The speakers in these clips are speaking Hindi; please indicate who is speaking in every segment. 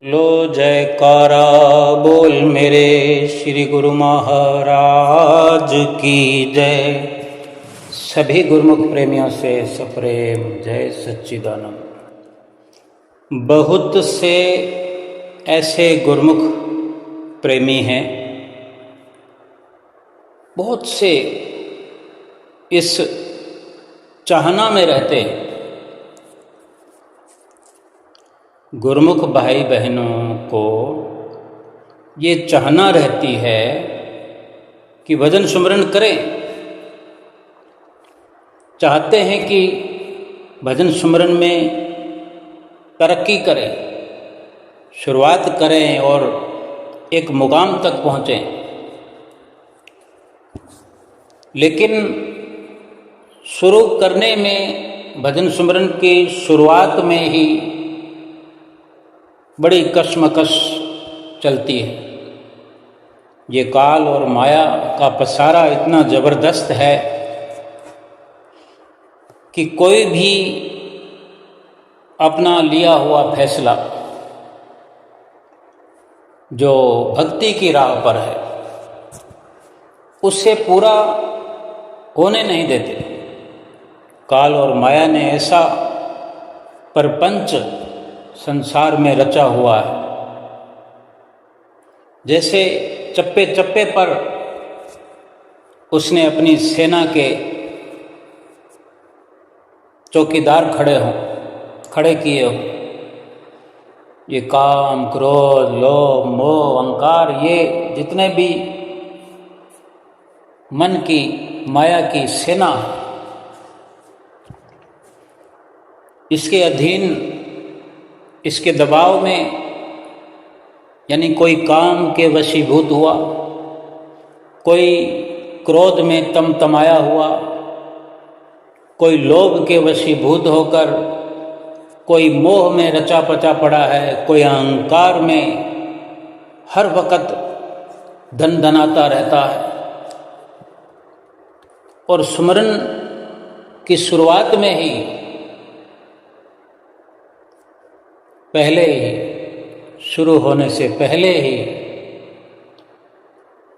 Speaker 1: लो जयकारा बोल मेरे श्री गुरु महाराज की जय। सभी गुरुमुख प्रेमियों से सप्रेम जय सच्चिदानंद। बहुत से ऐसे गुरुमुख प्रेमी हैं, बहुत से इस चाहना में रहते हैं। गुरुमुख भाई बहनों को ये चाहना रहती है कि भजन सुमरन करें, चाहते हैं कि भजन सुमरन में तरक्की करें, शुरुआत करें और एक मुकाम तक पहुँचें। लेकिन शुरू करने में, भजन सुमरन की शुरुआत में ही बड़ी कशमकश चलती है। ये काल और माया का पसारा इतना ज़बरदस्त है कि कोई भी अपना लिया हुआ फैसला जो भक्ति की राह पर है उससे पूरा होने नहीं देते। काल और माया ने ऐसा परपंच संसार में रचा हुआ है, जैसे चप्पे चप्पे पर उसने अपनी सेना के चौकीदार खड़े किए हो। ये काम, क्रोध, लोभ, मोह, अहंकार, ये जितने भी मन की माया की सेना है, इसके अधीन, इसके दबाव में, यानी कोई काम के वशीभूत हुआ, कोई क्रोध में तमतमाया हुआ, कोई लोभ के वशीभूत होकर, कोई मोह में रचा पचा पड़ा है, कोई अहंकार में हर वक्त धनधनाता रहता है। और सुमरन की शुरुआत में ही, पहले ही, शुरू होने से पहले ही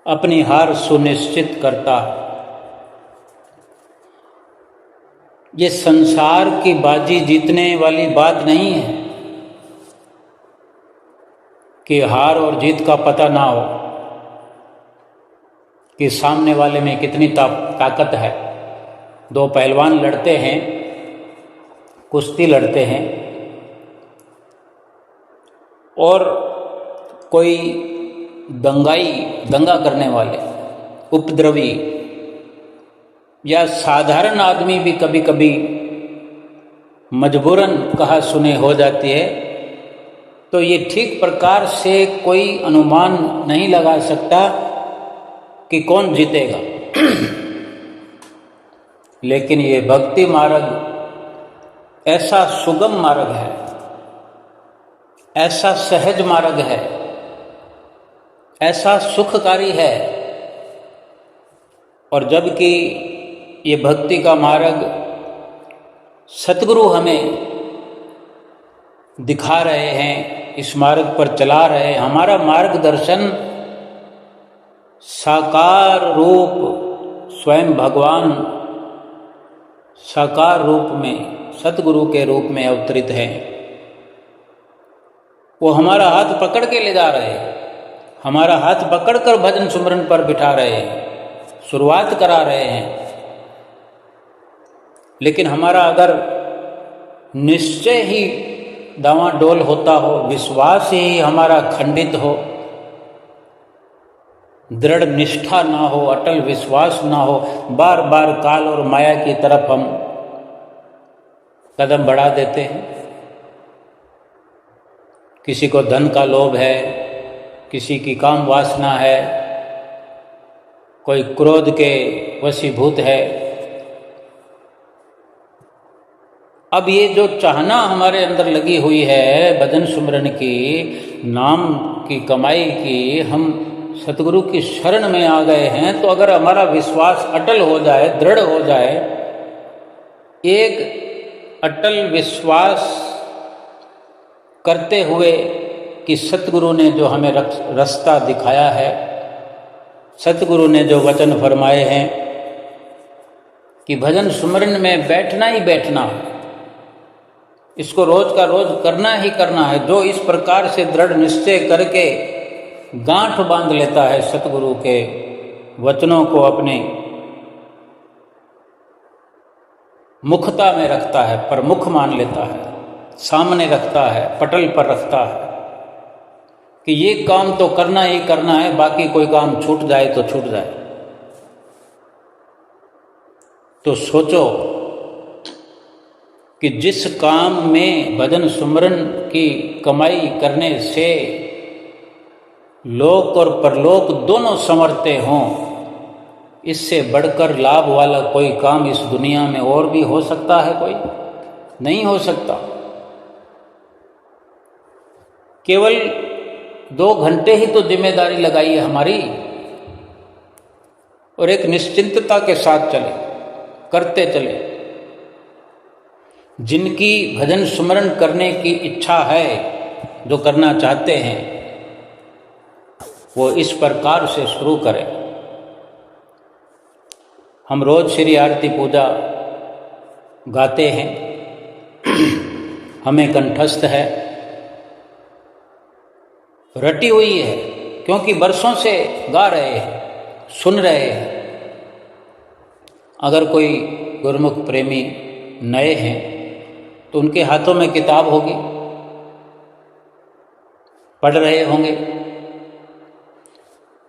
Speaker 1: अपनी हार सुनिश्चित करता। ये संसार की बाजी जीतने वाली बात नहीं है कि हार और जीत का पता ना हो, कि सामने वाले में कितनी ताकत है। दो पहलवान लड़ते हैं, कुश्ती लड़ते हैं, और कोई दंगा करने वाले, उपद्रवी या साधारण आदमी भी कभी कभी मजबूरन कहा सुने हो जाती है, तो ये ठीक प्रकार से कोई अनुमान नहीं लगा सकता कि कौन जीतेगा। लेकिन ये भक्ति मार्ग ऐसा सुगम मार्ग है, ऐसा सहज मार्ग है, ऐसा सुखकारी है। और जबकि ये भक्ति का मार्ग सतगुरु हमें दिखा रहे हैं, इस मार्ग पर चला रहे हैं, हमारा मार्गदर्शन साकार रूप स्वयं भगवान साकार रूप में सतगुरु के रूप में अवतरित हैं। वो हमारा हाथ पकड़ के ले जा रहे हैं, हमारा हाथ पकड़कर भजन सुमरन पर बिठा रहे हैं, शुरुआत करा रहे हैं। लेकिन हमारा अगर निश्चय ही डावाडोल होता हो, विश्वास ही हमारा खंडित हो, दृढ़ निष्ठा ना हो, अटल विश्वास ना हो, बार बार काल और माया की तरफ हम कदम बढ़ा देते हैं। किसी को धन का लोभ है, किसी की काम वासना है, कोई क्रोध के वशीभूत है। अब ये जो चाहना हमारे अंदर लगी हुई है भजन सुमरन की, नाम की कमाई की, हम सतगुरु की शरण में आ गए हैं, तो अगर हमारा विश्वास अटल हो जाए, दृढ़ हो जाए, एक अटल विश्वास करते हुए कि सतगुरु ने जो हमें रास्ता दिखाया है, सतगुरु ने जो वचन फरमाए हैं कि भजन सुमरन में बैठना ही बैठना, इसको रोज का रोज करना ही करना है। जो इस प्रकार से दृढ़ निश्चय करके गांठ बांध लेता है सतगुरु के वचनों को अपने मुखता में रखता है, प्रमुख मान लेता है, सामने रखता है, पटल पर रखता है कि ये काम तो करना ही करना है, बाकी कोई काम छूट जाए तो छूट जाए। तो सोचो कि जिस काम में भजन सुमरन की कमाई करने से लोक और परलोक दोनों संवरते हों, इससे बढ़कर लाभ वाला कोई काम इस दुनिया में और भी हो सकता है? कोई नहीं हो सकता। केवल 2 घंटे ही तो जिम्मेदारी लगाई है हमारी, और एक निश्चिंतता के साथ चले, करते चले। जिनकी भजन सुमरन करने की इच्छा है, जो करना चाहते हैं, वो इस प्रकार से शुरू करें। हम रोज श्री आरती पूजा गाते हैं, हमें कंठस्थ है, रटी हुई है, क्योंकि बरसों से गा रहे हैं, सुन रहे हैं। अगर कोई गुरुमुख प्रेमी नए हैं तो उनके हाथों में किताब होगी, पढ़ रहे होंगे।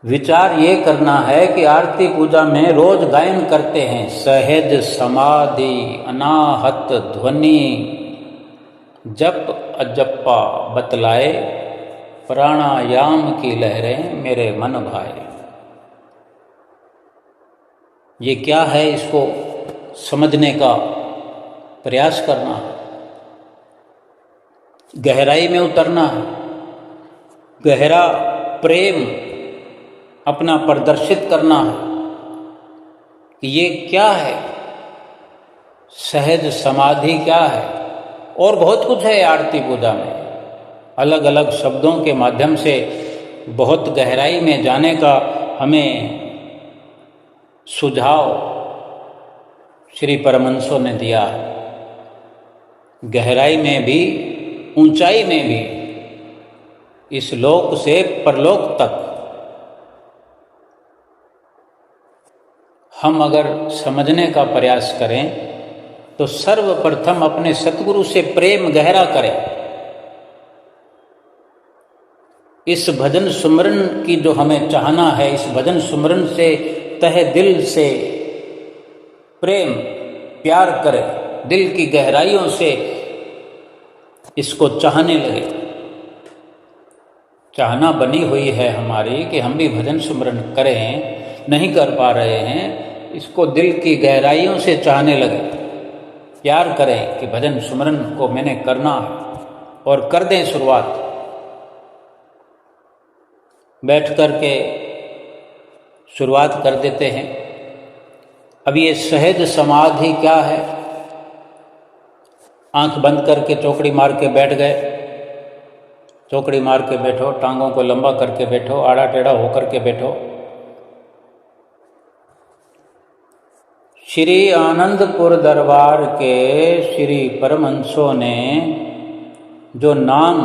Speaker 1: विचार ये करना है कि आरती पूजा में रोज गायन करते हैं, सहज समाधि अनाहत ध्वनि जप अजप्पा बतलाए, प्राणायाम की लहरें मेरे मन भाए। ये क्या है, इसको समझने का प्रयास करना है, गहराई में उतरना है, गहरा प्रेम अपना प्रदर्शित करना है कि ये क्या है, सहज समाधि क्या है। और बहुत कुछ है आरती पूजा में, अलग अलग शब्दों के माध्यम से बहुत गहराई में जाने का हमें सुझाव श्री परमहंसों ने दिया है। गहराई में भी, ऊंचाई में भी, इस लोक से परलोक तक हम अगर समझने का प्रयास करें तो सर्वप्रथम अपने सतगुरु से प्रेम गहरा करें। इस भजन सुमरन की जो हमें चाहना है, इस भजन सुमरन से तहे दिल से प्रेम प्यार करें, दिल की गहराइयों से इसको चाहने लगे। चाहना बनी हुई है हमारी कि हम भी भजन सुमरन करें, नहीं कर पा रहे हैं, इसको दिल की गहराइयों से चाहने लगे, प्यार करें कि भजन सुमरन को मैंने करना है, और कर दें शुरुआत। बैठ कर के शुरुआत कर देते हैं। अब ये सहज समाधि क्या है? आंख बंद करके चौकड़ी मार के बैठ गए, चौकड़ी मार के बैठो, टांगों को लंबा करके बैठो, आड़ा टेढ़ा होकर के बैठो। श्री आनंदपुर दरबार के श्री परमहंसों ने जो नाम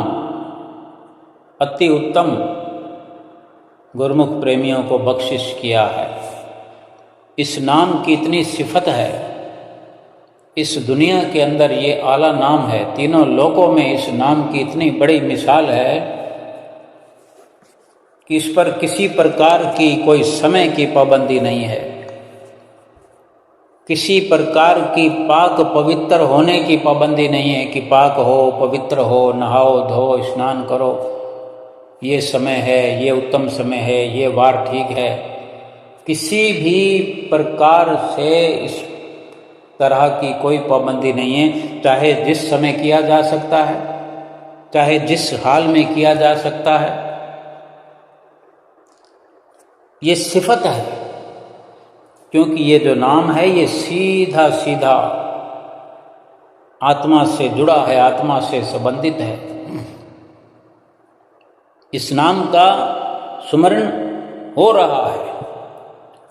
Speaker 1: अति उत्तम गुरुमुख प्रेमियों को बख्शिश किया है, इस नाम की इतनी सिफत है, इस दुनिया के अंदर ये आला नाम है, तीनों लोकों में इस नाम की इतनी बड़ी मिसाल है कि इस पर किसी प्रकार की कोई समय की पाबंदी नहीं है, किसी प्रकार की पाक पवित्र होने की पाबंदी नहीं है कि पाक हो, पवित्र हो, नहाओ धो स्नान करो, ये समय है, ये उत्तम समय है, ये वार ठीक है। किसी भी प्रकार से इस तरह की कोई पाबंदी नहीं है। चाहे जिस समय किया जा सकता है, चाहे जिस हाल में किया जा सकता है, ये सिफत है। क्योंकि ये जो नाम है ये सीधा सीधा आत्मा से जुड़ा है, आत्मा से संबंधित है। इस नाम का सुमरण हो रहा है,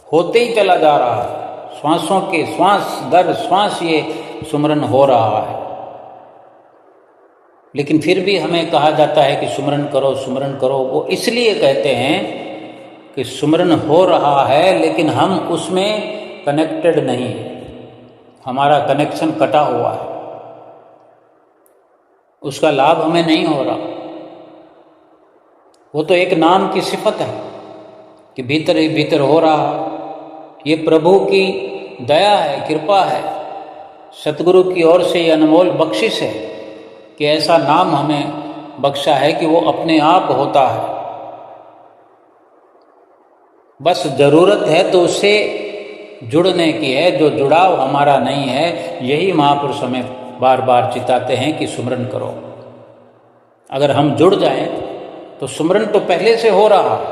Speaker 1: होते ही चला जा रहा है, श्वासों के श्वास दर श्वास ये सुमरण हो रहा है। लेकिन फिर भी हमें कहा जाता है कि सुमरण करो, सुमरण करो। वो इसलिए कहते हैं कि सुमरण हो रहा है, लेकिन हम उसमें कनेक्टेड नहीं है, हमारा कनेक्शन कटा हुआ है, उसका लाभ हमें नहीं हो रहा। वो तो एक नाम की सिफत है कि भीतर ही भीतर हो रहा है। ये प्रभु की दया है, कृपा है, सतगुरु की ओर से ये अनमोल बख्शिश है कि ऐसा नाम हमें बख्शा है कि वो अपने आप होता है। बस ज़रूरत है तो उससे जुड़ने की है। जो जुड़ाव हमारा नहीं है, यही महापुरुष हमें बार बार चिताते हैं कि सुमरन करो। अगर हम जुड़ जाएं तो सुमरन तो पहले से हो रहा है,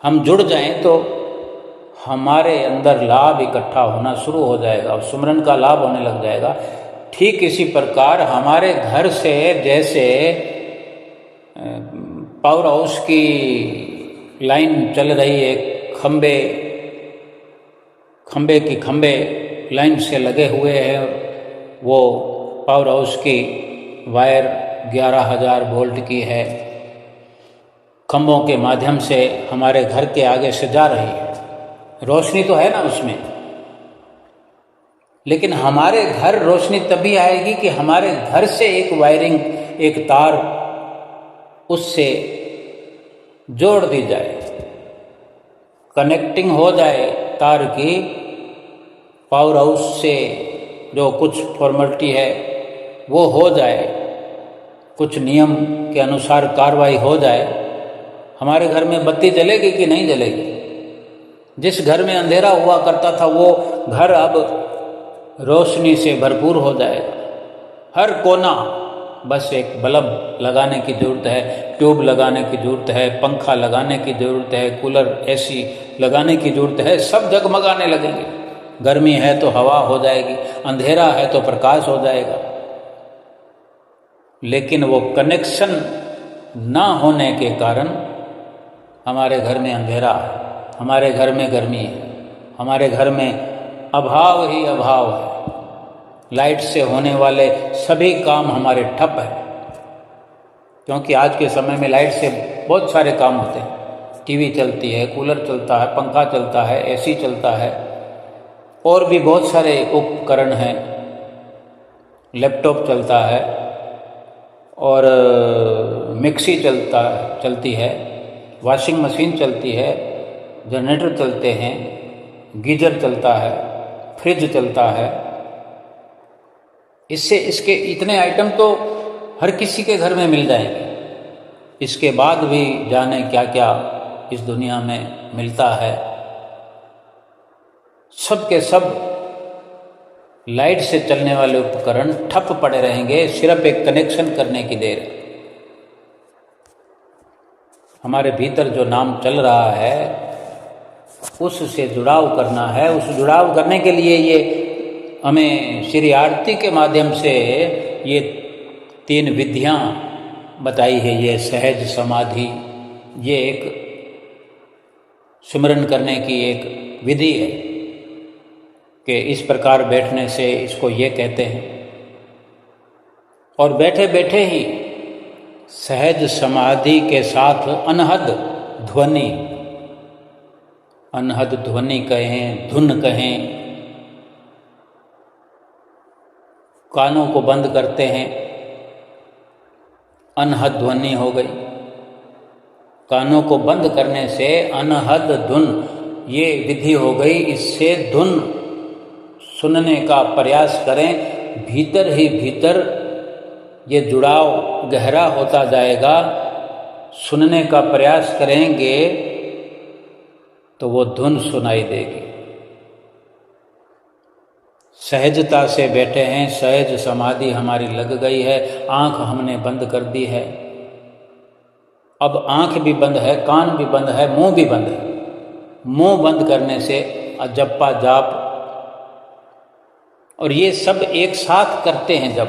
Speaker 1: हम जुड़ जाएं तो हमारे अंदर लाभ इकट्ठा होना शुरू हो जाएगा और सुमरन का लाभ होने लग जाएगा। ठीक इसी प्रकार हमारे घर से जैसे पावर हाउस की लाइन चल रही है, खंबे की खंबे लाइन से लगे हुए हैं, वो पावर हाउस की वायर 11,000 वोल्ट की है, खंभों के माध्यम से हमारे घर के आगे से जा रही है, रोशनी तो है ना उसमें। लेकिन हमारे घर रोशनी तभी आएगी कि हमारे घर से एक वायरिंग, एक तार उससे जोड़ दी जाए, कनेक्टिंग हो जाए तार की, पावर हाउस से जो कुछ फॉर्मेलिटी है वो हो जाए, कुछ नियम के अनुसार कार्रवाई हो जाए। हमारे घर में बत्ती जलेगी कि नहीं जलेगी? जिस घर में अंधेरा हुआ करता था वो घर अब रोशनी से भरपूर हो जाएगा। हर कोना बस एक बल्ब लगाने की ज़रूरत है, ट्यूब लगाने की ज़रूरत है, पंखा लगाने की ज़रूरत है, कूलर एसी लगाने की ज़रूरत है, सब जगमगाने लगेंगे। गर्मी है तो हवा हो जाएगी, अंधेरा है तो प्रकाश हो जाएगा। लेकिन वो कनेक्शन ना होने के कारण हमारे घर में अंधेरा है, हमारे घर में गर्मी है, हमारे घर में अभाव ही अभाव है। लाइट से होने वाले सभी काम हमारे ठप है, क्योंकि आज के समय में लाइट से बहुत सारे काम होते हैं। टीवी चलती है, कूलर चलता है, पंखा चलता है, एसी चलता है, और भी बहुत सारे उपकरण हैं, लैपटॉप चलता है और मिक्सी चलती है, वॉशिंग मशीन चलती है, जनरेटर चलते हैं, गीजर चलता है, फ्रिज चलता है। इसके इतने आइटम तो हर किसी के घर में मिल जाएंगे। इसके बाद भी जाने क्या क्या इस दुनिया में मिलता है। सब के सब लाइट से चलने वाले उपकरण ठप पड़े रहेंगे, सिर्फ एक कनेक्शन करने की देर। हमारे भीतर जो नाम चल रहा है उससे जुड़ाव करना है। उस जुड़ाव करने के लिए ये हमें श्री आरती के माध्यम से ये 3 विधियां बताई है। ये सहज समाधि, ये एक सिमरन करने की एक विधि है कि इस प्रकार बैठने से इसको ये कहते हैं। और बैठे बैठे ही सहज समाधि के साथ अनहद ध्वनि कहें, धुन कहें, कानों को बंद करते हैं, अनहद ध्वनि हो गई। कानों को बंद करने से अनहद धुन ये विधि हो गई। इससे धुन सुनने का प्रयास करें, भीतर ही भीतर ये जुड़ाव गहरा होता जाएगा। सुनने का प्रयास करेंगे तो वो धुन सुनाई देगी। सहजता से बैठे हैं, सहज समाधि हमारी लग गई है, आंख हमने बंद कर दी है। अब आंख भी बंद है, कान भी बंद है, मुंह भी बंद है। मुंह बंद करने से जप्पा जाप और ये सब एक साथ करते हैं। जब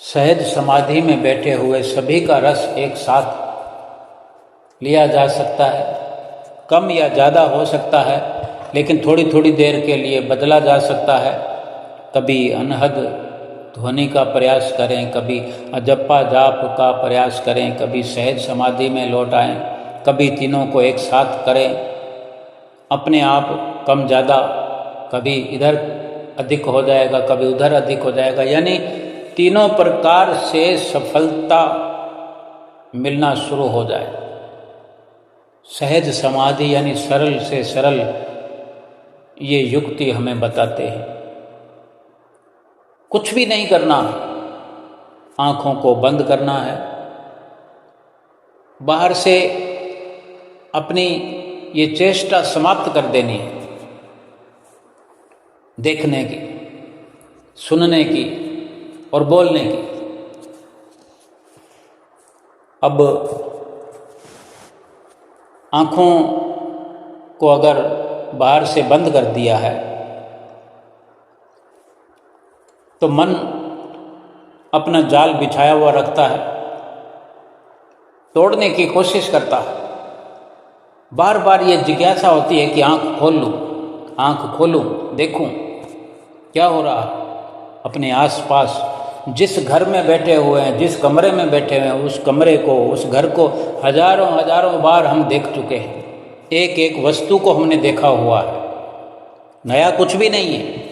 Speaker 1: सहज समाधि में बैठे हुए सभी का रस एक साथ लिया जा सकता है। कम या ज़्यादा हो सकता है, लेकिन थोड़ी थोड़ी देर के लिए बदला जा सकता है। कभी अनहद ध्वनि का प्रयास करें, कभी अजप्पा जाप का प्रयास करें, कभी सहज समाधि में लौट आएं, कभी तीनों को एक साथ करें। अपने आप कम ज़्यादा, कभी इधर अधिक हो जाएगा, कभी उधर अधिक हो जाएगा, यानी तीनों प्रकार से सफलता मिलना शुरू हो जाए। सहज समाधि यानी सरल से सरल, ये युक्ति हमें बताते हैं। कुछ भी नहीं करना, आँखों को बंद करना है, बाहर से अपनी ये चेष्टा समाप्त कर देनी है, देखने की, सुनने की और बोलने की। अब आँखों को अगर बाहर से बंद कर दिया है तो मन अपना जाल बिछाया हुआ रखता है, तोड़ने की कोशिश करता है। बार बार ये जिज्ञासा होती है कि आँख खोल लूँ, आँख खोलूँ, देखूँ क्या हो रहा है अपने आसपास। जिस घर में बैठे हुए हैं, जिस कमरे में बैठे हुए हैं, उस कमरे को, उस घर को हजारों हजारों बार हम देख चुके हैं। एक एक वस्तु को हमने देखा हुआ है, नया कुछ भी नहीं है।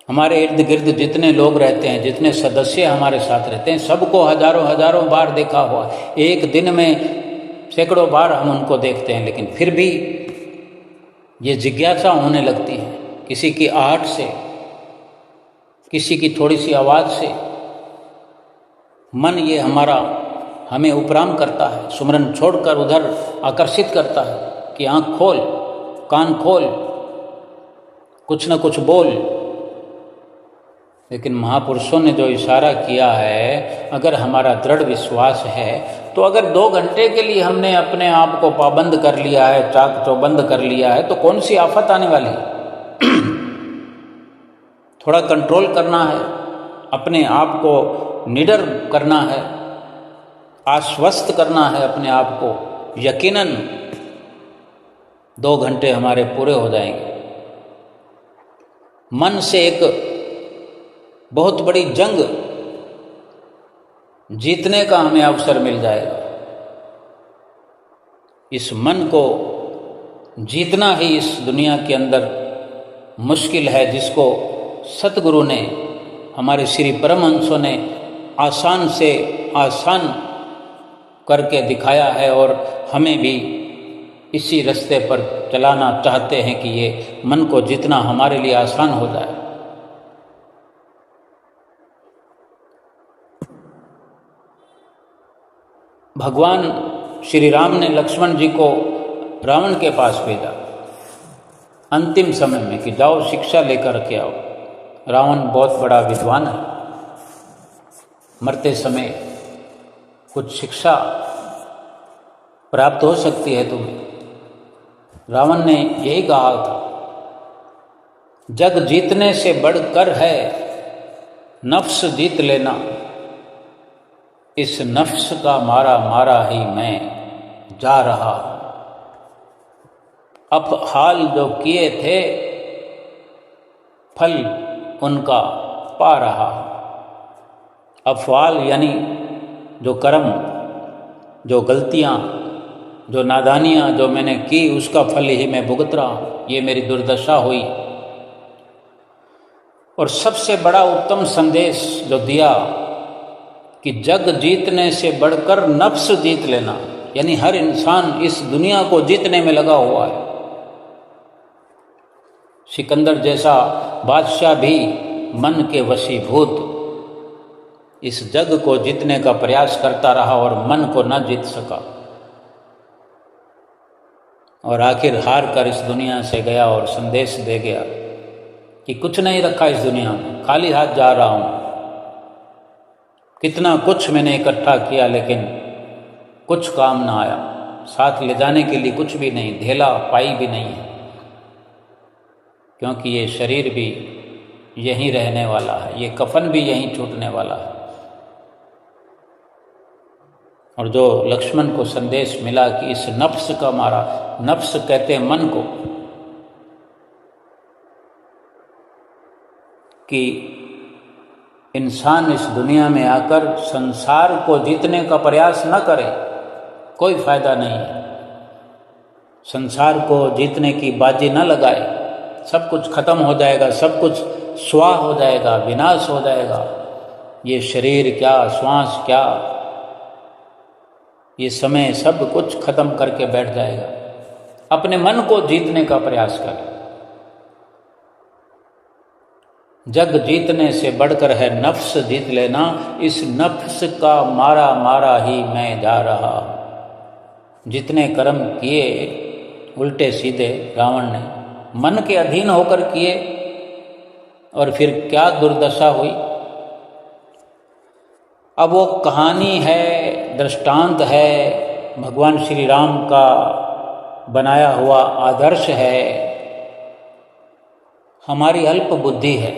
Speaker 1: हमारे इर्द गिर्द जितने लोग रहते हैं, जितने सदस्य हमारे साथ रहते हैं, सबको हजारों हजारों बार देखा हुआ। एक दिन में सैकड़ों बार हम उनको देखते हैं, लेकिन फिर भी ये जिज्ञासा होने लगती है। किसी की आहट से, किसी की थोड़ी सी आवाज़ से मन ये हमारा हमें उपराम करता है, सुमरन छोड़कर उधर आकर्षित करता है कि आँख खोल, कान खोल, कुछ न कुछ बोल। लेकिन महापुरुषों ने जो इशारा किया है, अगर हमारा दृढ़ विश्वास है तो अगर 2 घंटे के लिए हमने अपने आप को पाबंद कर लिया है, चाक चौबंद कर लिया है, तो कौन सी आफत आने वाली है। थोड़ा कंट्रोल करना है, अपने आप को निडर करना है, आश्वस्त करना है अपने आप को। यकीनन 2 घंटे हमारे पूरे हो जाएंगे। मन से एक बहुत बड़ी जंग जीतने का हमें अवसर मिल जाएगा। इस मन को जीतना ही इस दुनिया के अंदर मुश्किल है, जिसको सतगुरु ने, हमारे श्री परमहंसों ने आसान से आसान करके दिखाया है, और हमें भी इसी रास्ते पर चलाना चाहते हैं कि ये मन को जीतना हमारे लिए आसान हो जाए। भगवान श्री राम ने लक्ष्मण जी को रावण के पास भेजा अंतिम समय में कि जाओ शिक्षा लेकर के आओ। रावण बहुत बड़ा विद्वान है, मरते समय कुछ शिक्षा प्राप्त हो सकती है तुम्हें। रावण ने यही कहा था, जग जीतने से बढ़कर है नफ्स जीत लेना, इस नफ्स का मारा मारा ही मैं जा रहा। अब हाल जो किए थे फल उनका पा रहा। अफवाल यानी जो कर्म, जो गलतियाँ, जो नादानियाँ जो मैंने की, उसका फल ही मैं भुगत रहा हूँ। ये मेरी दुर्दशा हुई। और सबसे बड़ा उत्तम संदेश जो दिया कि जग जीतने से बढ़कर नफ्स जीत लेना, यानी हर इंसान इस दुनिया को जीतने में लगा हुआ है। सिकंदर जैसा बादशाह भी मन के वशीभूत इस जग को जीतने का प्रयास करता रहा और मन को न जीत सका, और आखिर हार कर इस दुनिया से गया और संदेश दे गया कि कुछ नहीं रखा इस दुनिया में, खाली हाथ जा रहा हूँ। कितना कुछ मैंने इकट्ठा किया लेकिन कुछ काम ना आया, साथ ले जाने के लिए कुछ भी नहीं, ढेला पाई भी नहीं है, क्योंकि ये शरीर भी यहीं रहने वाला है, ये कफन भी यहीं छूटने वाला है। और जो लक्ष्मण को संदेश मिला कि इस नफ्स का मारा, नफ्स कहते हैं मन को, कि इंसान इस दुनिया में आकर संसार को जीतने का प्रयास न करे, कोई फायदा नहीं है। संसार को जीतने की बाजी न लगाए, सब कुछ खत्म हो जाएगा, सब कुछ स्वाह हो जाएगा, विनाश हो जाएगा। ये शरीर क्या, श्वास क्या, ये समय सब कुछ खत्म करके बैठ जाएगा। अपने मन को जीतने का प्रयास करें। जग जीतने से बढ़कर है नफ्स जीत लेना, इस नफ्स का मारा मारा ही मैं जा रहा हूं। जितने कर्म किए उल्टे सीधे रावण ने मन के अधीन होकर किए, और फिर क्या दुर्दशा हुई। अब वो कहानी है, दृष्टांत है, भगवान श्री राम का बनाया हुआ आदर्श है। हमारी अल्प बुद्धि है,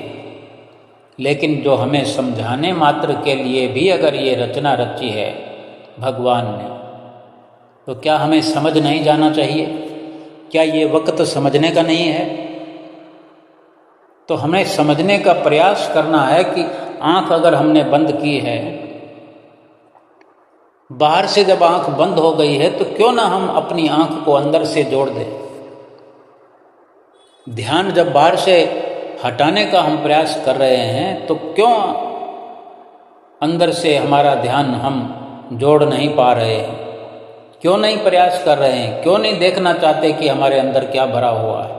Speaker 1: लेकिन जो हमें समझाने मात्र के लिए भी अगर ये रचना रची है भगवान ने, तो क्या हमें समझ नहीं जाना चाहिए? क्या ये वक्त समझने का नहीं है? तो हमें समझने का प्रयास करना है कि आंख अगर हमने बंद की है, बाहर से जब आंख बंद हो गई है, तो क्यों ना हम अपनी आंख को अंदर से जोड़ दें। ध्यान जब बाहर से हटाने का हम प्रयास कर रहे हैं, तो क्यों अंदर से हमारा ध्यान हम जोड़ नहीं पा रहे हैं? क्यों नहीं प्रयास कर रहे हैं? क्यों नहीं देखना चाहते कि हमारे अंदर क्या भरा हुआ है?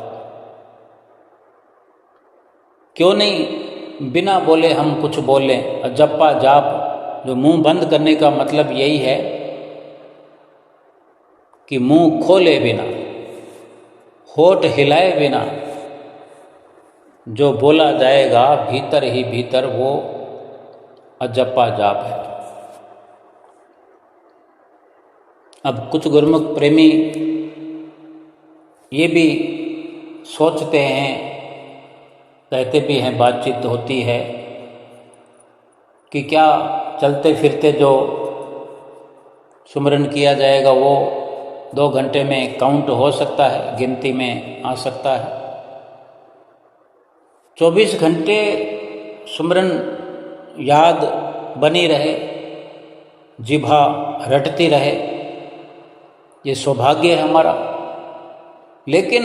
Speaker 1: क्यों नहीं बिना बोले हम कुछ बोलें? जप्पा जाप, जो मुंह बंद करने का मतलब यही है कि मुंह खोले बिना, होठ हिलाए बिना जो बोला जाएगा भीतर ही भीतर, वो अजप्पा जाप है। अब कुछ गुरुमुख प्रेमी ये भी सोचते हैं, कहते भी हैं, बातचीत होती है कि क्या चलते फिरते जो सुमरन किया जाएगा वो 2 घंटे में काउंट हो सकता है, गिनती में आ सकता है? 24 घंटे सुमरन याद बनी रहे, जिभा रटती रहे, ये सौभाग्य है हमारा। लेकिन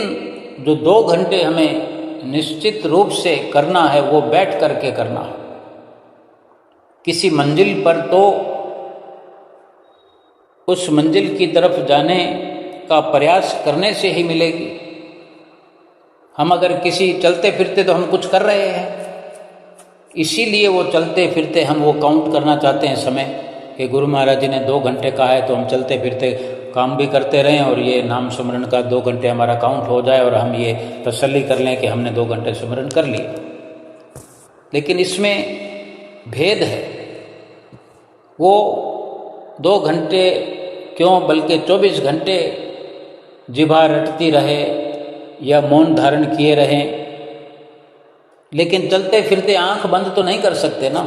Speaker 1: जो 2 घंटे हमें निश्चित रूप से करना है, वो बैठ करके करना है। किसी मंजिल पर तो उस मंजिल की तरफ जाने का प्रयास करने से ही मिलेगी। हम अगर किसी चलते फिरते, तो हम कुछ कर रहे हैं, इसीलिए वो चलते फिरते हम वो काउंट करना चाहते हैं समय, कि गुरु महाराज जी ने 2 घंटे कहा है, तो हम चलते फिरते काम भी करते रहें और ये नाम सुमरन का 2 घंटे हमारा काउंट हो जाए और हम ये तसल्ली कर लें कि हमने 2 घंटे सुमरन कर लिए। लेकिन इसमें भेद है। वो 2 घंटे क्यों, बल्कि 24 घंटे जिभा रटती रहे या मौन धारण किए रहें, लेकिन चलते फिरते आंख बंद तो नहीं कर सकते ना,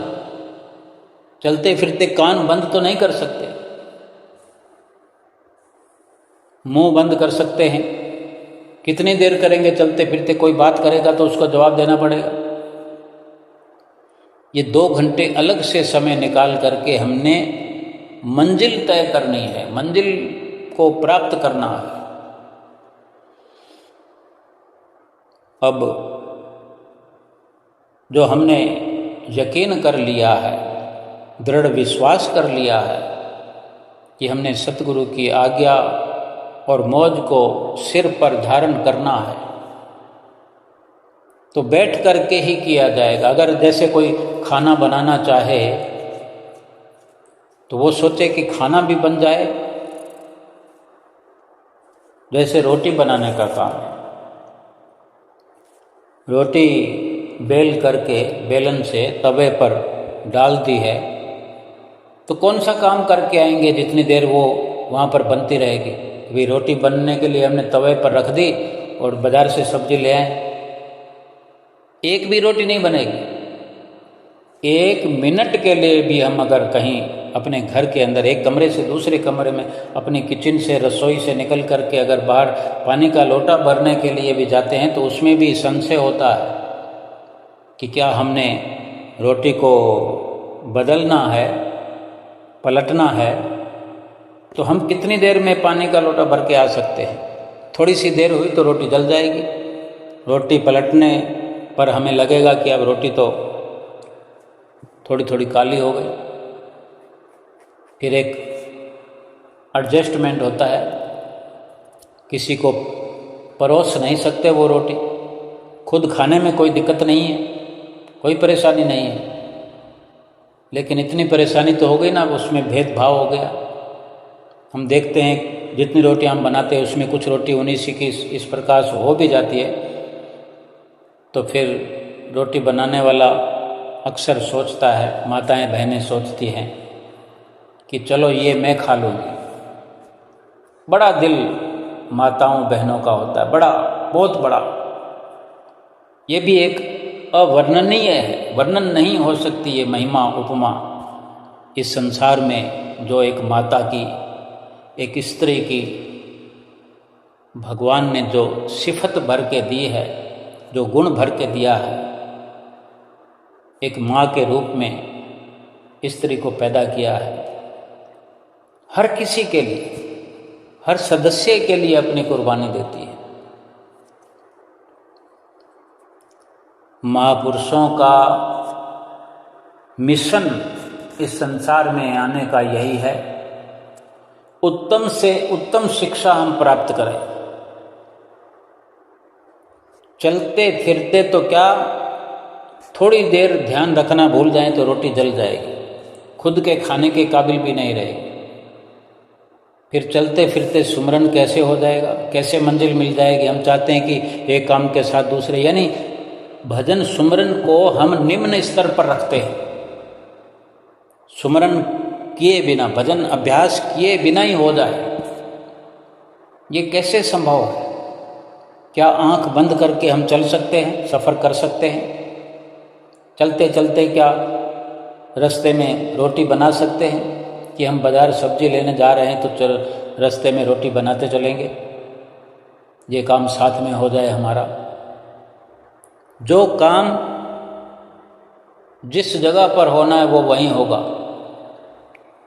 Speaker 1: चलते फिरते कान बंद तो नहीं कर सकते, मुंह बंद कर सकते हैं। कितनी देर करेंगे चलते फिरते? कोई बात करेगा तो उसको जवाब देना पड़ेगा। ये 2 घंटे अलग से समय निकाल करके हमने मंजिल तय करनी है, मंजिल को प्राप्त करना है। अब जो हमने यकीन कर लिया है, दृढ़ विश्वास कर लिया है कि हमने सतगुरु की आज्ञा और मौज को सिर पर धारण करना है, तो बैठ करके ही किया जाएगा। अगर जैसे कोई खाना बनाना चाहे तो वो सोचे कि खाना भी बन जाए, जैसे रोटी बनाने का काम है। रोटी बेल करके बेलन से तवे पर डाल दी है, तो कौन सा काम करके आएंगे जितनी देर वो वहाँ पर बनती रहेगी? अभी रोटी बनने के लिए हमने तवे पर रख दी और बाज़ार से सब्जी ले आए। एक भी रोटी नहीं बनेगी। 1 मिनट के लिए भी हम अगर कहीं अपने घर के अंदर एक कमरे से दूसरे कमरे में, अपनी किचन से, रसोई से निकल करके अगर बाहर पानी का लोटा भरने के लिए भी जाते हैं तो उसमें भी संशय होता है कि क्या हमने रोटी को बदलना है, पलटना है, तो हम कितनी देर में पानी का लोटा भर के आ सकते हैं। थोड़ी सी देर हुई तो रोटी जल जाएगी। रोटी पलटने पर हमें लगेगा कि अब रोटी तो थोड़ी थोड़ी काली हो गई। फिर एक एडजस्टमेंट होता है, किसी को परोस नहीं सकते वो रोटी। खुद खाने में कोई दिक्कत नहीं है, कोई परेशानी नहीं है, लेकिन इतनी परेशानी तो हो गई ना, उसमें भेदभाव हो गया। हम देखते हैं जितनी रोटी हम बनाते हैं उसमें कुछ रोटी 19 की इस प्रकार से हो भी जाती है, तो फिर रोटी बनाने वाला अक्सर सोचता है, माताएं बहनें सोचती हैं कि चलो ये मैं खा लूँगी। बड़ा दिल माताओं बहनों का होता है, बड़ा, बहुत बड़ा। ये भी एक अवर्णनीय है, वर्णन नहीं हो सकती ये महिमा उपमा इस संसार में जो एक माता की, एक स्त्री की भगवान ने जो सिफत भर के दी है, जो गुण भर के दिया है। एक माँ के रूप में स्त्री को पैदा किया है, हर किसी के लिए, हर सदस्य के लिए अपनी कुर्बानी देती है। महापुरुषों का मिशन इस संसार में आने का यही है, उत्तम से उत्तम शिक्षा हम प्राप्त करें। चलते फिरते तो क्या, थोड़ी देर ध्यान रखना भूल जाएं तो रोटी जल जाएगी, खुद के खाने के काबिल भी नहीं रहेगी। फिर चलते फिरते सुमरन कैसे हो जाएगा, कैसे मंजिल मिल जाएगी। हम चाहते हैं कि एक काम के साथ दूसरे, यानी भजन सुमरन को हम निम्न स्तर पर रखते हैं। सुमरन किए बिना, भजन अभ्यास किए बिना ही हो जाए, ये कैसे संभव है? क्या आंख बंद करके हम चल सकते हैं, सफ़र कर सकते हैं? चलते चलते क्या रास्ते में रोटी बना सकते हैं कि हम बाज़ार सब्जी लेने जा रहे हैं तो रास्ते में रोटी बनाते चलेंगे, ये काम साथ में हो जाए हमारा। जो काम जिस जगह पर होना है वो वहीं होगा।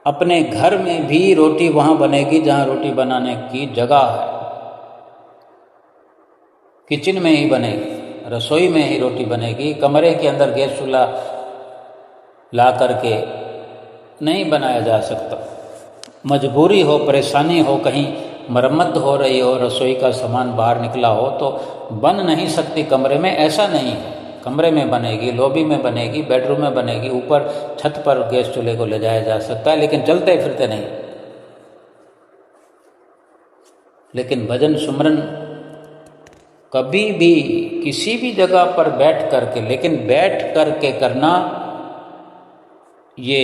Speaker 1: अपने घर में भी रोटी वहाँ बनेगी जहाँ रोटी बनाने की जगह है, किचन में ही बनेगी, रसोई में ही रोटी बनेगी। कमरे के अंदर गैस चूल्हा ला करके नहीं बनाया जा सकता। मजबूरी हो, परेशानी हो, कहीं मरम्मत हो रही हो, रसोई का सामान बाहर निकला हो तो बन नहीं सकती कमरे में, ऐसा नहीं है। कमरे में बनेगी, लॉबी में बनेगी, बेडरूम में बनेगी, ऊपर छत पर गैस चूल्हे को ले जाया जा सकता है, लेकिन चलते फिरते नहीं। लेकिन भजन सुमरन कभी भी किसी भी जगह पर बैठ करके, लेकिन बैठ करके करना ये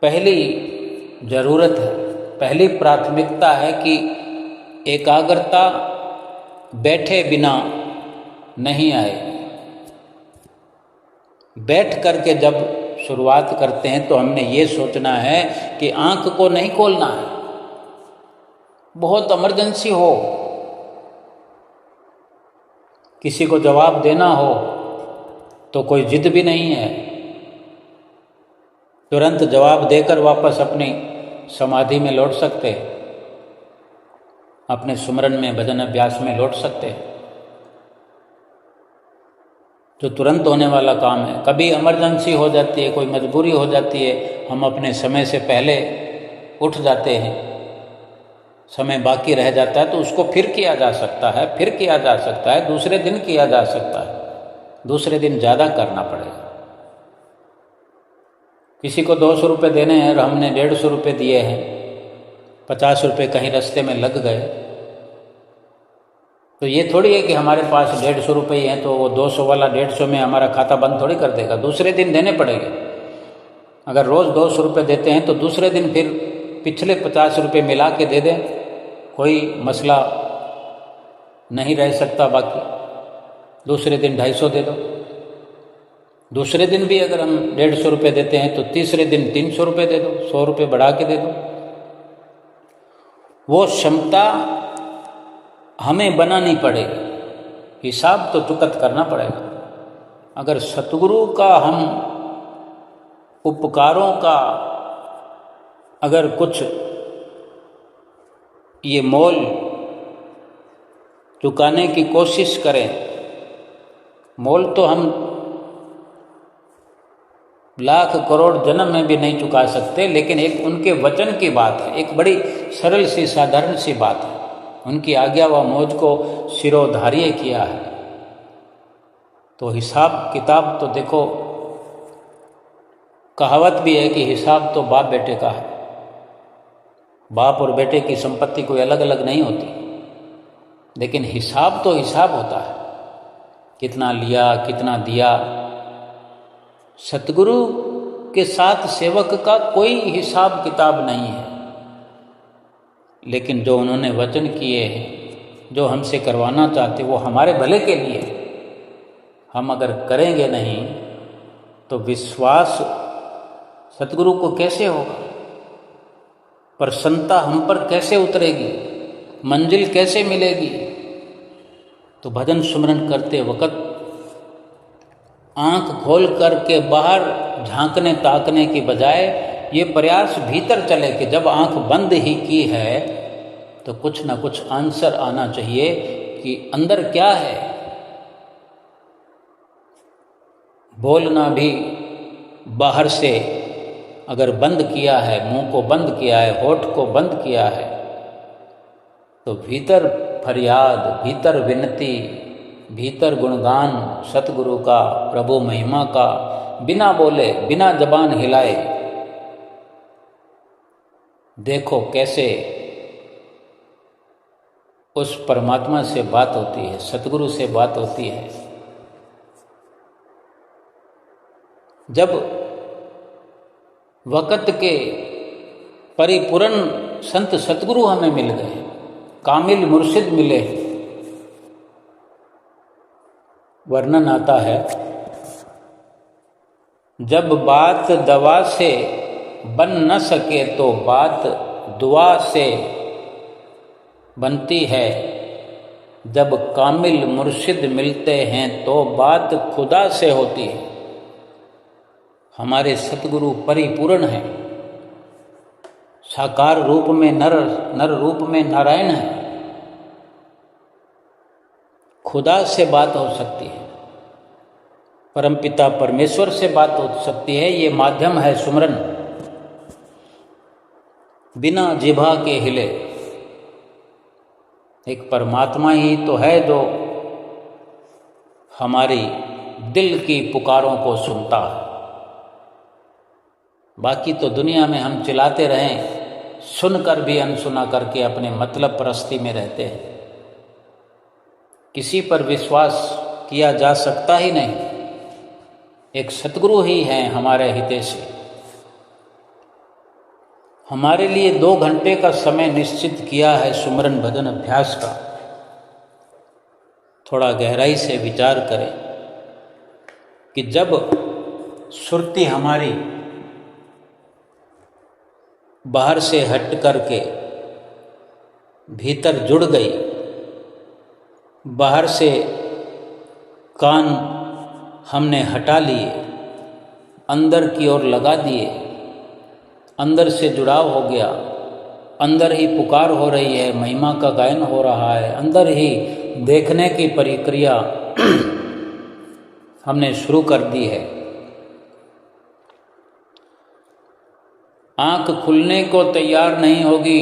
Speaker 1: पहली ज़रूरत है, पहली प्राथमिकता है कि एकाग्रता बैठे बिना नहीं आए। बैठ करके जब शुरुआत करते हैं तो हमने ये सोचना है कि आंख को नहीं खोलना है। बहुत इमरजेंसी हो, किसी को जवाब देना हो तो कोई जिद भी नहीं है, तुरंत जवाब देकर वापस अपनी समाधि में लौट सकते, अपने सुमरन में, भजन अभ्यास में लौट सकते, जो तुरंत होने वाला काम है। कभी इमरजेंसी हो जाती है, कोई मजबूरी हो जाती है, हम अपने समय से पहले उठ जाते हैं, समय बाकी रह जाता है तो उसको फिर किया जा सकता है, फिर किया जा सकता है, दूसरे दिन किया जा सकता है, दूसरे दिन ज़्यादा करना पड़ेगा। किसी को 200 रुपये देने हैं और हमने 150 रुपये दिए हैं, 50 रुपये कहीं रास्ते में लग गए, तो ये थोड़ी है कि हमारे पास 150 रुपये हैं तो वो 200 वाला 150 में हमारा खाता बंद थोड़ी कर देगा, दूसरे दिन देने पड़ेंगे। अगर रोज़ 200 रुपये देते हैं तो दूसरे दिन फिर पिछले 50 रुपये मिला के दे दें, कोई मसला नहीं रह सकता बाकी। दूसरे दिन 250 दे दो। दूसरे दिन भी अगर हम 150 रुपये देते हैं तो तीसरे दिन 300 रुपये दे दो, 100 रुपये बढ़ा के दे दो। वो क्षमता हमें बनानी पड़ेगी, हिसाब तो चुकत करना पड़ेगा। अगर सतगुरु का हम उपकारों का अगर कुछ ये मोल चुकाने की कोशिश करें, मोल तो हम लाख करोड़ जन्म में भी नहीं चुका सकते, लेकिन एक उनके वचन की बात है, एक बड़ी सरल सी साधारण सी बात है। उनकी आज्ञा व मौज को सिरोधार्य किया है। तो हिसाब किताब तो देखो, कहावत भी है कि हिसाब तो बाप बेटे का है। बाप और बेटे की संपत्ति कोई अलग अलग नहीं होती, लेकिन हिसाब तो हिसाब होता है, कितना लिया कितना दिया। सतगुरु के साथ सेवक का कोई हिसाब किताब नहीं है, लेकिन जो उन्होंने वचन किए हैं, जो हमसे करवाना चाहते, वो हमारे भले के लिए। हम अगर करेंगे नहीं तो विश्वास सतगुरु को कैसे होगा, प्रसन्नता हम पर कैसे उतरेगी, मंजिल कैसे मिलेगी। तो भजन सुमरन करते वक्त आंख खोल करके बाहर झांकने ताकने की बजाय ये प्रयास भीतर चले कि जब आंख बंद ही की है तो कुछ ना कुछ आंसर आना चाहिए कि अंदर क्या है। बोलना भी बाहर से अगर बंद किया है, मुंह को बंद किया है, होठ को बंद किया है, तो भीतर फरियाद, भीतर विनती, भीतर गुणगान सतगुरु का, प्रभु महिमा का, बिना बोले बिना जबान हिलाए देखो कैसे उस परमात्मा से बात होती है, सतगुरु से बात होती है। जब वक़्त के परिपूर्ण संत सतगुरु हमें मिल गए, कामिल मुर्शिद मिले, वर्णन आता है जब बात दवा से बन न सके तो बात दुआ से बनती है। जब कामिल मुर्शिद मिलते हैं तो बात खुदा से होती है। हमारे सतगुरु परिपूर्ण हैं, साकार रूप में नर, नर रूप में नारायण है। खुदा से बात हो सकती है, परमपिता परमेश्वर से बात हो सकती है। ये माध्यम है सुमरन, बिना जिभा के हिले। एक परमात्मा ही तो है जो हमारी दिल की पुकारों को सुनता है। बाकी तो दुनिया में हम चिल्लाते रहें, सुनकर भी अनसुना करके अपने मतलब परस्ती में रहते हैं। किसी पर विश्वास किया जा सकता ही नहीं। एक सतगुरु ही हैं हमारे हितैषी। हमारे लिए 2 घंटे का समय निश्चित किया है सुमरन भजन अभ्यास का। थोड़ा गहराई से विचार करें कि जब सुरती हमारी बाहर से हट करके भीतर जुड़ गई, बाहर से कान हमने हटा लिए, अंदर की ओर लगा दिए, अंदर से जुड़ाव हो गया, अंदर ही पुकार हो रही है, महिमा का गायन हो रहा है, अंदर ही देखने की प्रक्रिया हमने शुरू कर दी है। आंख खुलने को तैयार नहीं होगी,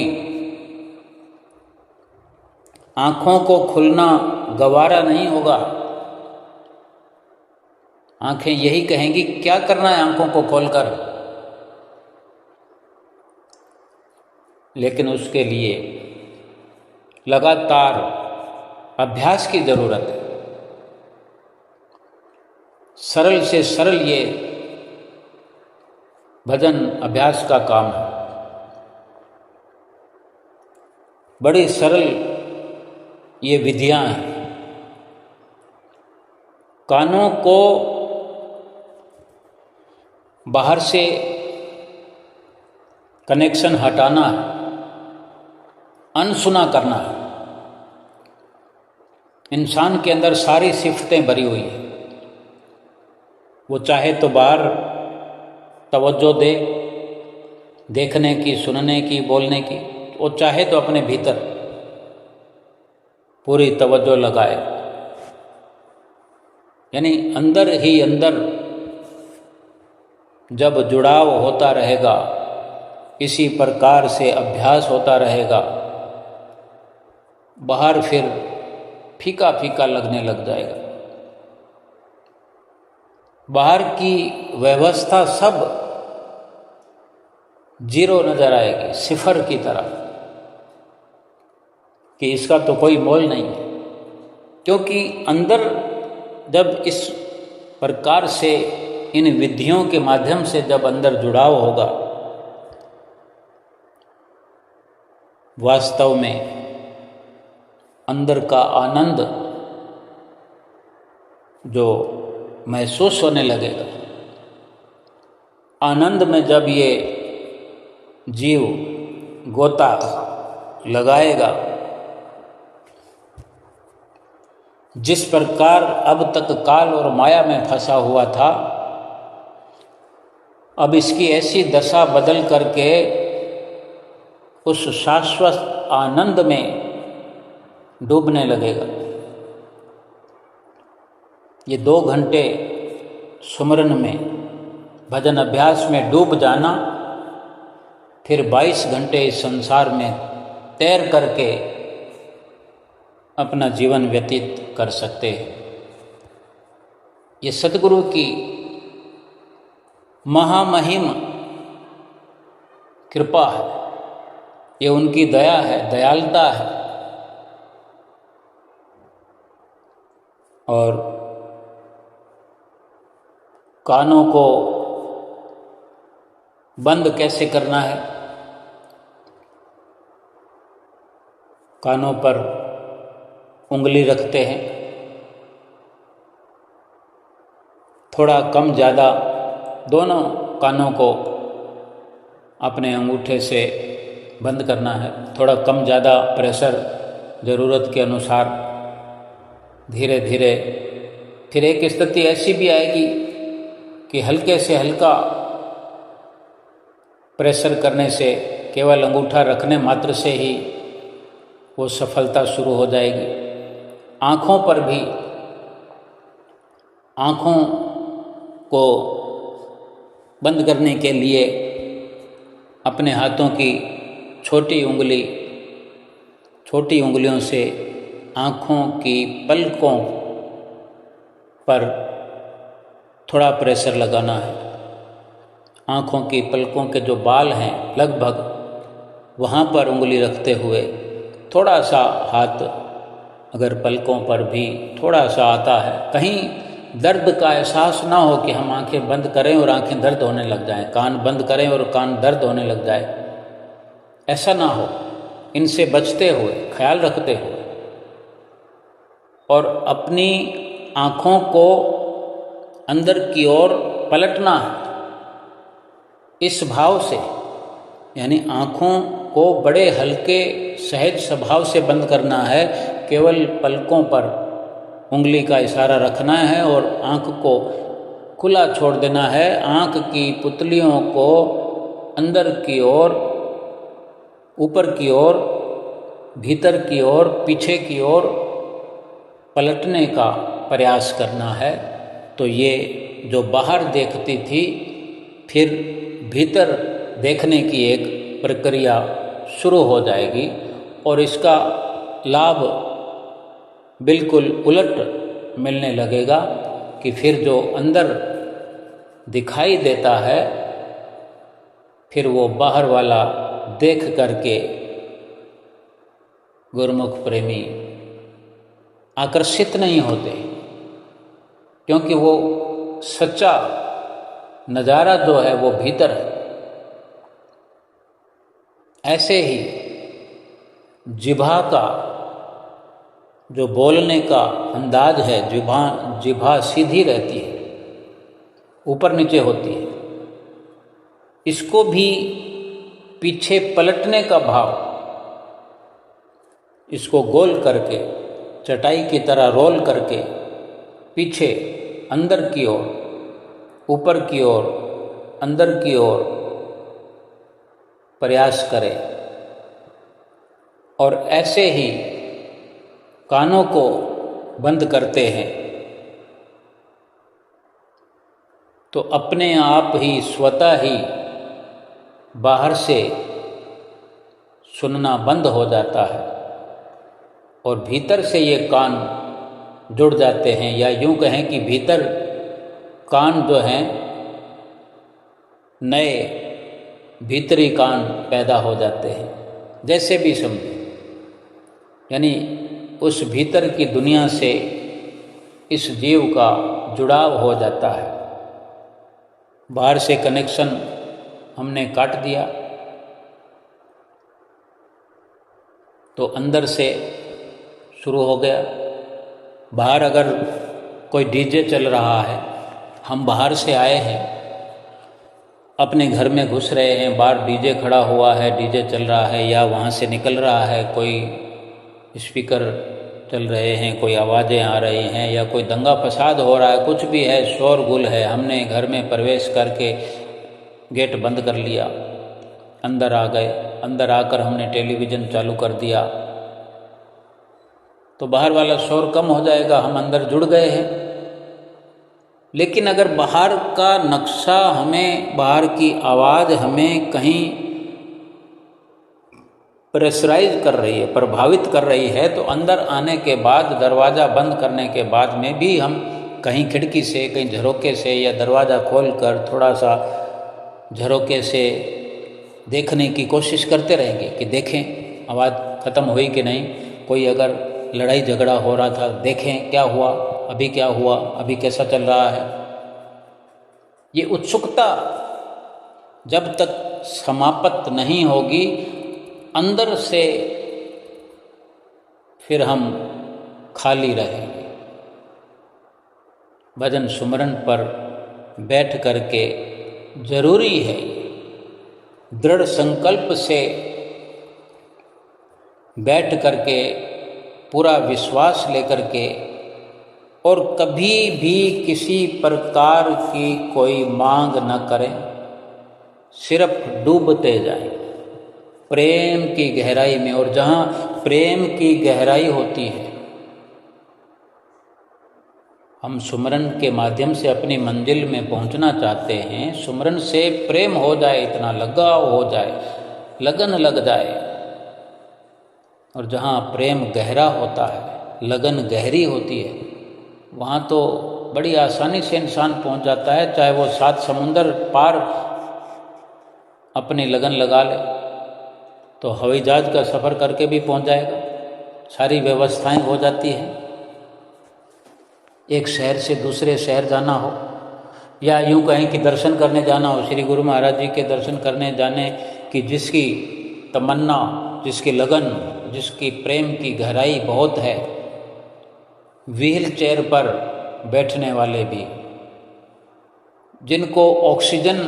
Speaker 1: आंखों को खुलना गवारा नहीं होगा। आंखें यही कहेंगी क्या करना है आंखों को खोलकर, लेकिन उसके लिए लगातार अभ्यास की जरूरत है। सरल से सरल ये भजन अभ्यास का काम है। बड़ी सरल ये विधियां हैं। कानों को बाहर से कनेक्शन हटाना है, अनसुना करना है। इंसान के अंदर सारी सिफतें भरी हुई है। वो चाहे तो बाहर तवज्जो दे, देखने की, सुनने की, बोलने की, वो चाहे तो अपने भीतर पूरी तवज्जो लगाए। यानी अंदर ही अंदर जब जुड़ाव होता रहेगा, इसी प्रकार से अभ्यास होता रहेगा, बाहर फिर फीका फीका लगने लग जाएगा। बाहर की व्यवस्था सब जीरो नजर आएगी, सिफर की तरह, कि इसका तो कोई मोल नहीं है। क्योंकि अंदर जब इस प्रकार से इन विधियों के माध्यम से जब अंदर जुड़ाव होगा, वास्तव में अंदर का आनंद जो महसूस होने लगेगा, आनंद में जब ये जीव गोता लगाएगा, जिस प्रकार अब तक काल और माया में फंसा हुआ था, अब इसकी ऐसी दशा बदल करके उस शाश्वत आनंद में डूबने लगेगा। ये 2 घंटे सुमरन में, भजन अभ्यास में डूब जाना, फिर 22 घंटे इस संसार में तैर करके अपना जीवन व्यतीत कर सकते हैं। ये सतगुरु की महामहिम कृपा है, ये उनकी दया है, दयालुता है। और कानों को बंद कैसे करना है? कानों पर उंगली रखते हैं, थोड़ा कम ज़्यादा दोनों कानों को अपने अंगूठे से बंद करना है। थोड़ा कम ज़्यादा प्रेशर ज़रूरत के अनुसार, धीरे धीरे। फिर एक स्थिति ऐसी भी आएगी कि हल्के से हल्का प्रेशर करने से, केवल अंगूठा रखने मात्र से ही वो सफलता शुरू हो जाएगी। आँखों पर भी, आँखों को बंद करने के लिए अपने हाथों की छोटी उंगलियों से आँखों की पलकों पर थोड़ा प्रेशर लगाना है। आँखों की पलकों के जो बाल हैं, लगभग वहाँ पर उंगली रखते हुए थोड़ा सा हाथ, अगर पलकों पर भी थोड़ा सा आता है, कहीं दर्द का एहसास ना हो कि हम आंखें बंद करें और आंखें दर्द होने लग जाएं, कान बंद करें और कान दर्द होने लग जाए, ऐसा ना हो। इनसे बचते हुए, ख्याल रखते हुए, और अपनी आँखों को अंदर की ओर पलटना है इस भाव से। यानी आँखों को बड़े हल्के सहज स्वभाव से बंद करना है, केवल पलकों पर उंगली का इशारा रखना है और आँख को खुला छोड़ देना है। आँख की पुतलियों को अंदर की ओर, ऊपर की ओर, भीतर की ओर, पीछे की ओर पलटने का प्रयास करना है। तो ये जो बाहर देखती थी, फिर भीतर देखने की एक प्रक्रिया शुरू हो जाएगी और इसका लाभ बिल्कुल उलट मिलने लगेगा कि फिर जो अंदर दिखाई देता है, फिर वो बाहर वाला देख करके गुरुमुख प्रेमी आकर्षित नहीं होते, क्योंकि वो सच्चा नज़ारा जो है वो भीतर है। ऐसे ही जिह्वा का जो बोलने का अंदाज है, जिभा सीधी रहती है, ऊपर नीचे होती है, इसको भी पीछे पलटने का भाव, इसको गोल करके चटाई की तरह रोल करके पीछे अंदर की ओर, ऊपर की ओर, अंदर की ओर प्रयास करें और ऐसे ही कानों को बंद करते हैं तो अपने आप ही स्वतः ही बाहर से सुनना बंद हो जाता है और भीतर से ये कान जुड़ जाते हैं, या यूं कहें कि भीतर कान जो हैं नए भीतरी कान पैदा हो जाते हैं, जैसे भी समझे। यानी उस भीतर की दुनिया से इस जीव का जुड़ाव हो जाता है। बाहर से कनेक्शन हमने काट दिया तो अंदर से शुरू हो गया। बाहर अगर कोई डीजे चल रहा है, हम बाहर से आए हैं, अपने घर में घुस रहे हैं, बाहर डीजे खड़ा हुआ है, डीजे चल रहा है, या वहाँ से निकल रहा है, कोई स्पीकर चल रहे हैं, कोई आवाज़ें आ रही हैं, या कोई दंगा फसाद हो रहा है, कुछ भी है, शोरगुल है, हमने घर में प्रवेश करके गेट बंद कर लिया, अंदर आ गए, अंदर आकर हमने टेलीविज़न चालू कर दिया तो बाहर वाला शोर कम हो जाएगा, हम अंदर जुड़ गए हैं। लेकिन अगर बाहर का नक्शा हमें, बाहर की आवाज़ हमें कहीं प्रेशराइज कर रही है, प्रभावित कर रही है, तो अंदर आने के बाद, दरवाज़ा बंद करने के बाद में भी हम कहीं खिड़की से, कहीं झरोके से, या दरवाज़ा खोलकर थोड़ा सा झरोके से देखने की कोशिश करते रहेंगे कि देखें आवाज़ ख़त्म हुई कि नहीं, कोई अगर लड़ाई झगड़ा हो रहा था, देखें क्या हुआ, अभी क्या हुआ, अभी कैसा चल रहा है। ये उत्सुकता जब तक समाप्त नहीं होगी, अंदर से फिर हम खाली रहेंगे। भजन सुमरन पर बैठ करके जरूरी है दृढ़ संकल्प से बैठ करके, पूरा विश्वास लेकर के, और कभी भी किसी प्रकार की कोई मांग न करें, सिर्फ डूबते जाएं प्रेम की गहराई में। और जहाँ प्रेम की गहराई होती है, हम सुमरन के माध्यम से अपनी मंजिल में पहुंचना चाहते हैं, सुमरन से प्रेम हो जाए, इतना लगाव हो जाए, लगन लग जाए। और जहाँ प्रेम गहरा होता है, लगन गहरी होती है, वहाँ तो बड़ी आसानी से इंसान पहुँच जाता है, चाहे वो 7 समुंदर पार अपनी लगन लगा ले तो हवाई जहाज का सफ़र करके भी पहुँच जाएगा। सारी व्यवस्थाएं हो जाती हैं। एक शहर से दूसरे शहर जाना हो, या यूँ कहें कि दर्शन करने जाना हो, श्री गुरु महाराज जी के दर्शन करने जाने की जिसकी तमन्ना, जिसकी लगन, जिसकी प्रेम की गहराई बहुत है, व्हील चेयर पर बैठने वाले भी, जिनको ऑक्सीजन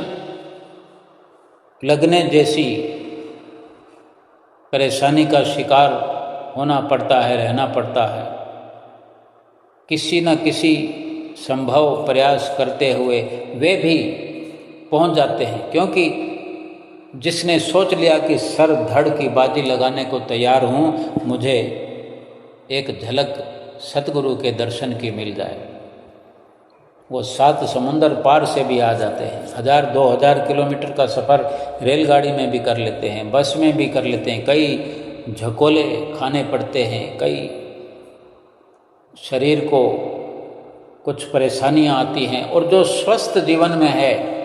Speaker 1: लगने जैसी परेशानी का शिकार होना पड़ता है, रहना पड़ता है, किसी न किसी संभव प्रयास करते हुए वे भी पहुंच जाते हैं। क्योंकि जिसने सोच लिया कि सर धड़ की बाजी लगाने को तैयार हूँ, मुझे एक झलक सतगुरु के दर्शन की मिल जाए, वो 7 समुंदर पार से भी आ जाते हैं। 1000-2000 किलोमीटर का सफ़र रेलगाड़ी में भी कर लेते हैं, बस में भी कर लेते हैं, कई झकोले खाने पड़ते हैं, कई शरीर को कुछ परेशानियां आती हैं। और जो स्वस्थ जीवन में है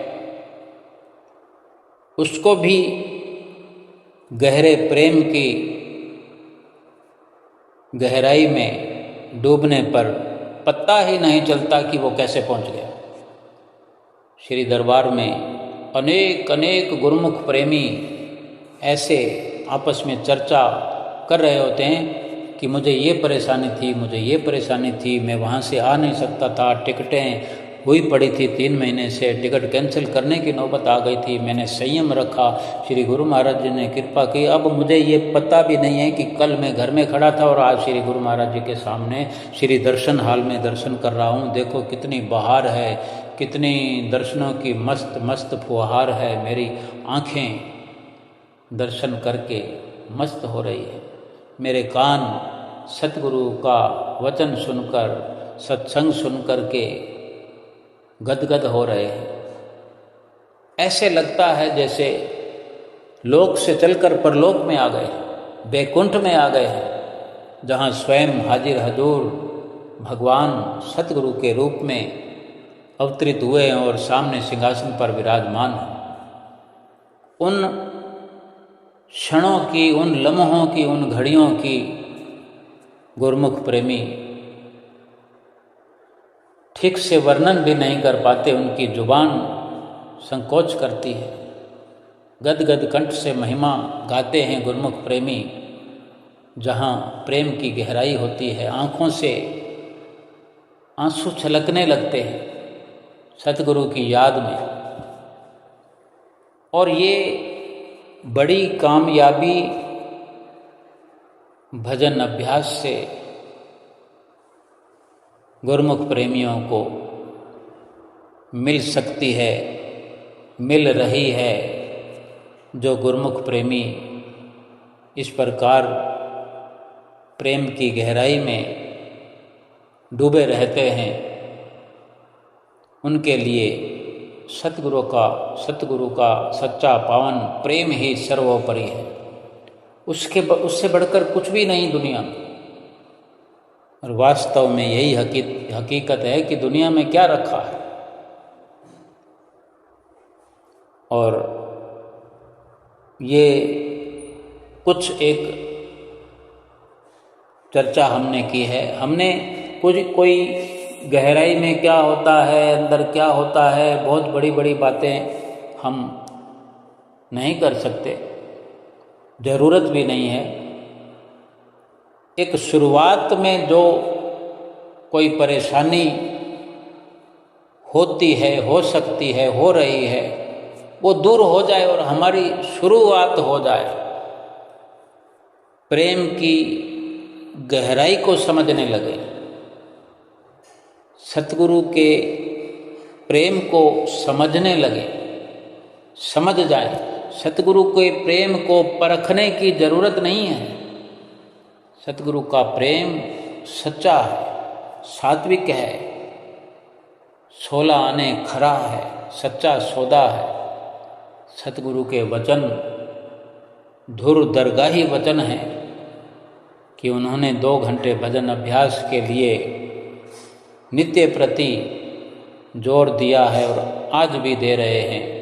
Speaker 1: उसको भी गहरे प्रेम की गहराई में डूबने पर पता ही नहीं चलता कि वो कैसे पहुंच गया। श्री दरबार में अनेक अनेक गुरुमुख प्रेमी ऐसे आपस में चर्चा कर रहे होते हैं कि मुझे ये परेशानी थी, मुझे ये परेशानी थी, मैं वहाँ से आ नहीं सकता था, टिकटें हुई पड़ी थी 3 महीने से, टिकट कैंसिल करने की नौबत आ गई थी, मैंने संयम रखा, श्री गुरु महाराज जी ने कृपा की। अब मुझे ये पता भी नहीं है कि कल मैं घर में खड़ा था और आज श्री गुरु महाराज जी के सामने श्री दर्शन हाल में दर्शन कर रहा हूँ। देखो कितनी बहार है, कितनी दर्शनों की मस्त मस्त फुहार है। मेरी आँखें दर्शन करके मस्त हो रही है, मेरे कान सतगुरु का वचन सुनकर, सत्संग सुनकर के गदगद हो रहे हैं। ऐसे लगता है जैसे लोक से चलकर परलोक में आ गए, बैकुंठ में आ गए हैं, जहाँ स्वयं हाजिर हजूर भगवान सतगुरु के रूप में अवतरित हुए हैं और सामने सिंहासन पर विराजमान हैं। उन क्षणों की, उन लम्हों की, उन घड़ियों की गुरमुख प्रेमी ठीक से वर्णन भी नहीं कर पाते, उनकी जुबान संकोच करती है। गदगद कंठ से महिमा गाते हैं गुरमुख प्रेमी, जहाँ प्रेम की गहराई होती है। आँखों से आंसू छलकने लगते हैं सतगुरु की याद में। और ये बड़ी कामयाबी भजन अभ्यास से गुरमुख प्रेमियों को मिल सकती है, मिल रही है। जो गुरमुख प्रेमी इस प्रकार प्रेम की गहराई में डूबे रहते हैं, उनके लिए सतगुरु का सच्चा पावन प्रेम ही सर्वोपरि है। उससे बढ़कर कुछ भी नहीं दुनिया में। और वास्तव में यही हकीकत है कि दुनिया में क्या रखा है। और ये कुछ एक चर्चा हमने की है। हमने कोई गहराई में क्या होता है, अंदर क्या होता है, बहुत बड़ी बड़ी बातें हम नहीं कर सकते, ज़रूरत भी नहीं है। एक शुरुआत में जो कोई परेशानी होती है, हो सकती है, हो रही है, वो दूर हो जाए और हमारी शुरुआत हो जाए प्रेम की गहराई को समझने लगे, सतगुरु के प्रेम को समझने लगे, समझ जाए। सतगुरु के प्रेम को परखने की जरूरत नहीं है। सतगुरु का प्रेम सच्चा है, सात्विक है, 16 आने खरा है, सच्चा सौदा है। सतगुरु के वचन धुर दरगाही वचन है कि उन्होंने 2 घंटे भजन अभ्यास के लिए नित्य प्रति जोर दिया है और आज भी दे रहे हैं।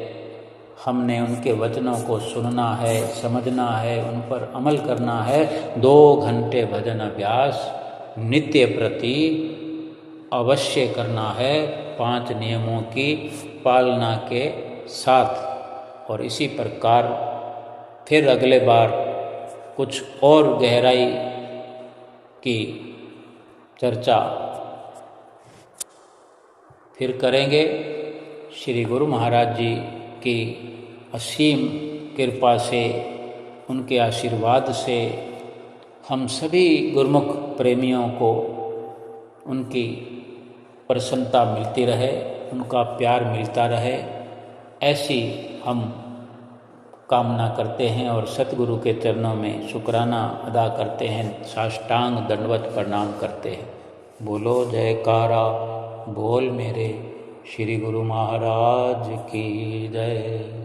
Speaker 1: हमने उनके वचनों को सुनना है, समझना है, उन पर अमल करना है। 2 घंटे भजन अभ्यास नित्य प्रति अवश्य करना है, 5 नियमों की पालना के साथ। और इसी प्रकार फिर अगले बार कुछ और गहराई की चर्चा फिर करेंगे। श्री गुरु महाराज जी की असीम कृपा से, उनके आशीर्वाद से हम सभी गुरमुख प्रेमियों को उनकी प्रसन्नता मिलती रहे, उनका प्यार मिलता रहे, ऐसी हम कामना करते हैं और सतगुरु के चरणों में शुक्राना अदा करते हैं, साष्टांग दंडवत प्रणाम करते हैं। बोलो जयकारा बोल मेरे श्री गुरु महाराज की जय।